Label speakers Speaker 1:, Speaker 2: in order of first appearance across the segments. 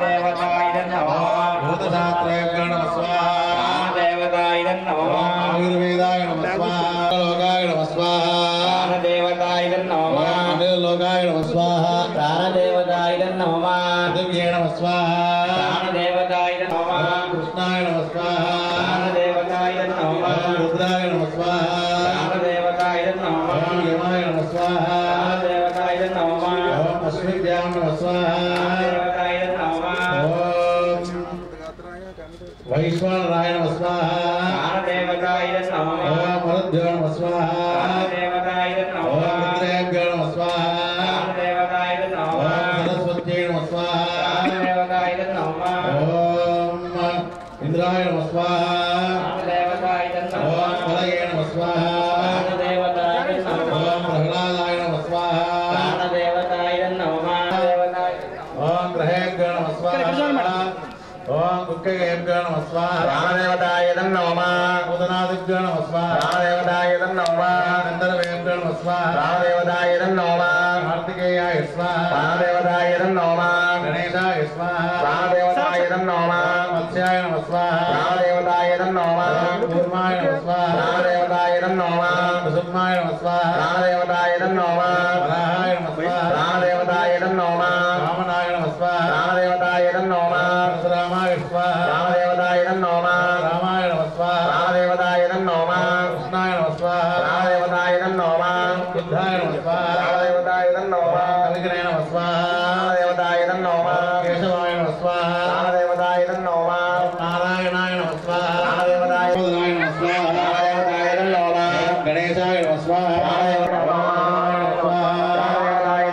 Speaker 1: देवताय नमः
Speaker 2: भूतशास्त्रेभ्यो नमः स्वाहा
Speaker 1: देवताय नमः
Speaker 2: आयुर्वेदाय नमः स्वाहा लोकाय नमः स्वाहा
Speaker 1: देवताय नमः
Speaker 2: लोकाय नमः स्वाहा
Speaker 1: देवताय नमः
Speaker 2: दिव्ये नमः स्वाहा
Speaker 1: देवताय नमः
Speaker 2: कृष्णाय नमः स्वाहा
Speaker 1: देवताय नमः
Speaker 2: रुद्राय नमः स्वाहा
Speaker 1: देवताय नमः
Speaker 2: यमाय नमः स्वाहा
Speaker 1: देवताय नमः
Speaker 2: अश्विभ्यां नमः स्वाहा
Speaker 1: देवताय नमः
Speaker 2: वैश्वानराय नमः स्वाहा
Speaker 1: देवताय नमः
Speaker 2: मरुद्भ्यो नमः स्वाहा
Speaker 1: देवताय नमः
Speaker 2: रुद्रेभ्यो नमः स्वाहा
Speaker 1: देवताय नमः
Speaker 2: सरस्वत्यै नमः स्वाहा
Speaker 1: देवताय नमः
Speaker 2: इंद्राय नमः स्वाहा
Speaker 1: देवताय नमः
Speaker 2: फलये नमः स्वाहा
Speaker 1: देवताय नमः
Speaker 2: प्रह्लादाय नमः स्वाहा
Speaker 1: देवताय नमः देवताय
Speaker 2: ओम ग्रहेभ्यो नमः स्वाहा ओम दुःखेभ्यो नमः स्वाहा
Speaker 1: देवताय नमः
Speaker 2: उदनादिभ्यो नमः स्वाहा
Speaker 1: देवताय नमः
Speaker 2: गन्धर्वेभ्यो नमः स्वाहा
Speaker 1: देवताय नमः
Speaker 2: कार्तिकेयाय स्वाहा
Speaker 1: देवताय नमः
Speaker 2: गणेशाय स्वाहा
Speaker 1: देवताय नमः
Speaker 2: मत्स्याय नमः स्वाहा
Speaker 1: देवताय नमः
Speaker 2: कूर्माय नमः स्वाहा
Speaker 1: देवताय नमः
Speaker 2: सुम्माय नमः स्वाहा
Speaker 1: देवताय नमः
Speaker 2: वराहाय नमः स्वाहा
Speaker 1: देवताय नमः
Speaker 2: वामनाय नमः स्वाहा
Speaker 1: देवताय नमः
Speaker 2: परशुरामाय स्वाहा
Speaker 1: देवताय नमः
Speaker 2: रामाय नमः स्वाहा
Speaker 1: देवताय नमः
Speaker 2: कृष्णाय नमः स्वाहा
Speaker 1: देवताय नमः
Speaker 2: बुद्धाय नमः स्वाहा
Speaker 1: देवताय नमः
Speaker 2: कलिगणे नमः स्वाहा
Speaker 1: देवताय नमः
Speaker 2: केशवाय नमः स्वाहा
Speaker 1: देवताय नमः
Speaker 2: नारायणाय नमः स्वाहा
Speaker 1: देवताय
Speaker 2: बोधनाय नमः स्वाहा
Speaker 1: देवताय नमः
Speaker 2: गणेशाय नमः स्वाहा
Speaker 1: देवताय नमः देवताय नमः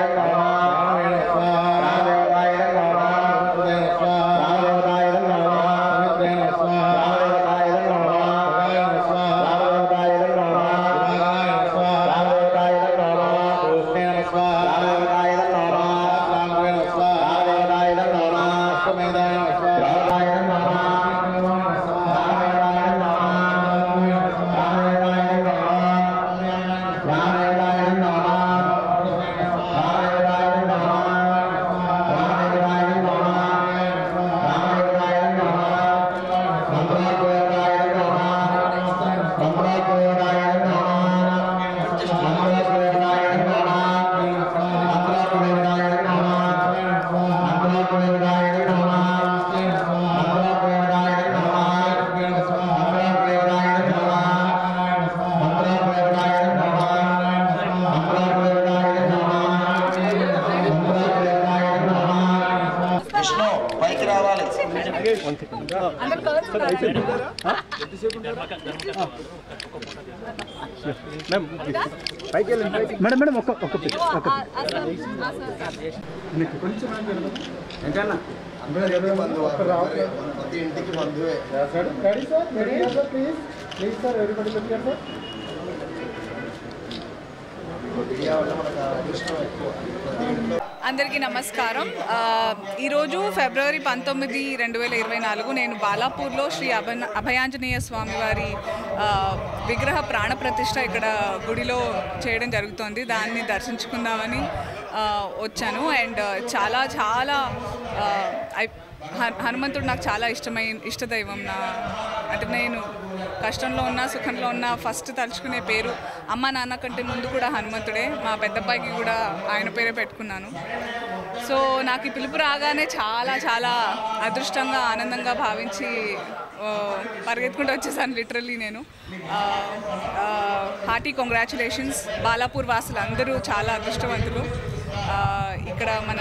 Speaker 1: देवताय नमः देवताय नमः देवताय नमः देवताय
Speaker 3: మేడం మేడం ఒక్క ప్రతి
Speaker 2: ఇంటికి బంధువే
Speaker 4: అందరికీ నమస్కారం. ఈరోజు ఫిబ్రవరి 19, 2024 నేను బాలాపూర్లో శ్రీ అభయాంజనేయ స్వామి వారి విగ్రహ ప్రాణ ప్రతిష్ఠ ఇక్కడ గుడిలో చేయడం జరుగుతోంది. దాన్ని దర్శించుకుందామని వచ్చాను. అండ్ చాలా చాలా హనుమంతుడు నాకు చాలా ఇష్టదైవం. అంటే నేను కష్టంలో ఉన్నా సుఖంలో ఉన్నా ఫస్ట్ తలుచుకునే పేరు అమ్మ నాన్న కంటే ముందు కూడా హనుమంతుడే. మా పెద్దబ్బాయికి కూడా ఆయన పేరే పెట్టుకున్నాను. సో నాకు ఈ పిలుపు రాగానే చాలా చాలా అదృష్టంగా ఆనందంగా భావించి పరిగెత్తుకుంటూ వచ్చేసాను లిటరల్లీ నేను. Hearty congratulations. బాలాపూర్ వాసులు అందరూ చాలా అదృష్టవంతులు. ఇక్కడ మన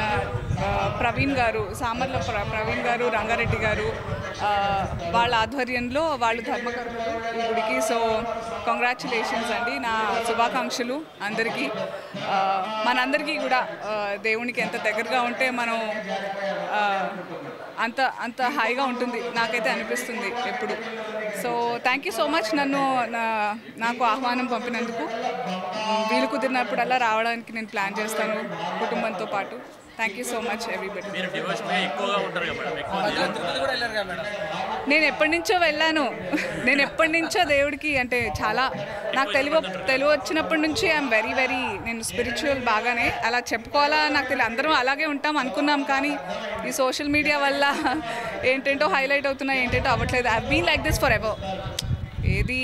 Speaker 4: ప్రవీణ్ గారు, సామర్ల ప్రవీణ్ గారు, రంగారెడ్డి గారు వాళ్ళ ఆధ్వర్యంలో వాళ్ళు ధర్మకర్తలు ఈ గుడికి. సో కంగ్రాచులేషన్స్ అండి. నా శుభాకాంక్షలు అందరికీ. మనందరికీ కూడా దేవునికి ఎంత దగ్గరగా ఉంటే మనం అంత హాయిగా ఉంటుంది నాకైతే అనిపిస్తుంది ఎప్పుడు. So thank you so much నాకు ఆహ్వానం పంపినందుకు. వీలు కుదిరినప్పుడల్లా రావడానికి నేను ప్లాన్ చేస్తాను కుటుంబంతో పాటు. Thank you so much everybody.
Speaker 3: మీరు డివోషన్గా ఎక్కువగా ఉంటారు కదా మేడం?
Speaker 4: నేను ఎప్పటి నుంచో వెళ్ళాను. నేను ఎప్పటి నుంచో దేవుడికి అంటే చాలా నాకు తెలుగు వచ్చినప్పటి నుంచి ఐఎమ్ వెరీ వెరీ నేను స్పిరిచువల్ బాగానే అలా చెప్పుకోవాలా నాకు తెలియదు. అందరం అలాగే ఉంటాం అనుకున్నాం, కానీ ఈ సోషల్ మీడియా వల్ల ఏంటంటో హైలైట్ అవుతున్నాయి, ఏంటంటో అవ్వట్లేదు. I been like this forever. ఏది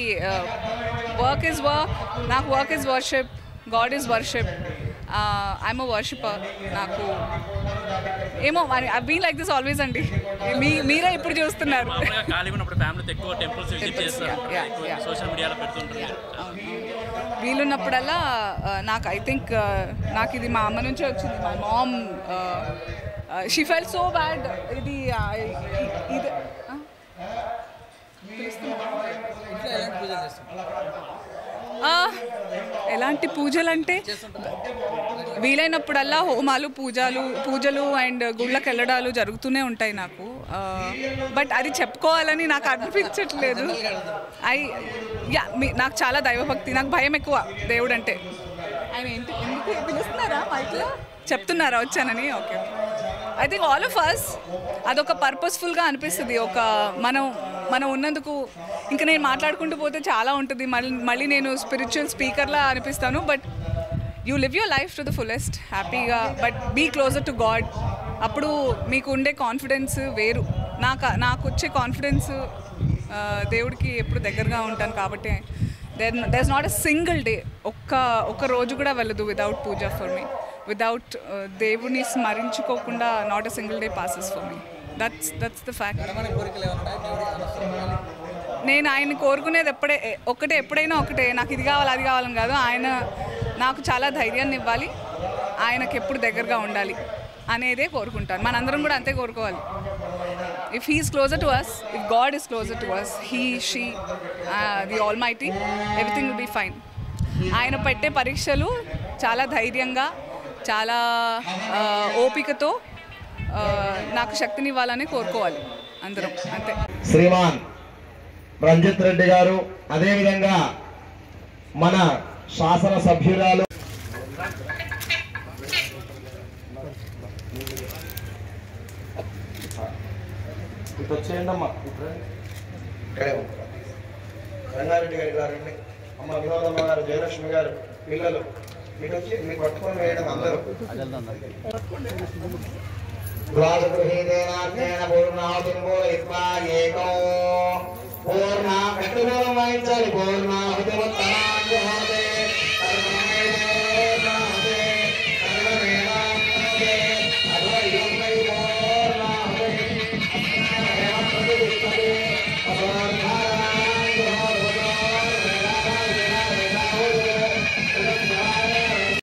Speaker 4: వర్క్ ఈజ్ వర్క్, నాకు work is worship, God is worship. I'm a worshipper. నాకు ఏమో I been like this always అండి. మీరే ఇప్పుడు చూస్తున్నారు.
Speaker 3: ఖాళీగా ఉన్నప్పుడు ఫ్యామిలీతో ఎక్కువ టెంపుల్స్ విజిట్ చేస్తారు, సోషల్ మీడియాలో పెడుతుంటారు.
Speaker 4: వీలున్నప్పుడల్లా నాకు ఐ థింక్ నాకు ఇది మా అమ్మ నుంచే వచ్చింది. My mom she felt so bad. ఇది ఇది ఎలాంటి పూజలు అంటే వీలైనప్పుడల్లా హోమాలు పూజలు అండ్ గుళ్ళకి వెళ్ళడాలు జరుగుతూనే ఉంటాయి నాకు. బట్ అది చెప్పుకోవాలని నాకు అనిపించట్లేదు. నాకు చాలా దైవభక్తి, నాకు భయం ఎక్కువ దేవుడు అంటే. ఆయన ఎందుకు పిలుస్తున్నారా మైక్లో చెప్తున్నారా వచ్చానని? Okay, I think all of us అదొక పర్పస్ఫుల్గా అనిపిస్తుంది. ఒక మనం ఉన్నందుకు ఇంకా నేను మాట్లాడుకుంటూ పోతే చాలా ఉంటుంది. మళ్ళీ నేను స్పిరిచువల్ స్పీకర్లా అనిపిస్తాను. But you live your life to the fullest హ్యాపీగా, but be closer to God. అప్పుడు మీకు ఉండే కాన్ఫిడెన్స్ వేరు. నాకు వచ్చే కాన్ఫిడెన్స్ దేవుడికి ఎప్పుడు దగ్గరగా ఉంటాను కాబట్టి there is not a single day, ఒక్క రోజు కూడా వెళ్ళదు without puja for me. Without దేవుడిని స్మరించుకోకుండా not a single day passes for me. That's the fact. నేను ఆయన కోరుకునేది ఎప్పుడైనా ఒకటే, నాకు ఇది కావాలి అది కావాలని కాదు. ఆయన నాకు చాలా ధైర్యాన్ని ఇవ్వాలి, ఆయనకు ఎప్పుడు దగ్గరగా ఉండాలి అనేదే కోరుకుంటాను. మనందరం కూడా అంతే కోరుకోవాలి. If he is closer to us, if God is closer to us, she the almighty, everything will be fine. ఆయన పెట్టే పరీక్షలు చాలా ధైర్యంగా, చాలా ఓపికతో నాకు శక్తినివ్వాలని కోరుకోవాలి అందరం, అంతే.
Speaker 1: శ్రీమాన్ రంజిత్ రెడ్డి గారు, అదేవిధంగా మన శాసన సభ్యురాలు ఇటు వచ్చేయండమ్మా, రంగారెడ్డి గారి గారండి, అమ్మ వినోదమ్మ గారు, జయలక్ష్మి గారు, పిల్లలు ఇటు వచ్చి మీకు పట్టుకొని వేయడం అందరూ. పూర్ణ వాయించాలి. పూర్ణ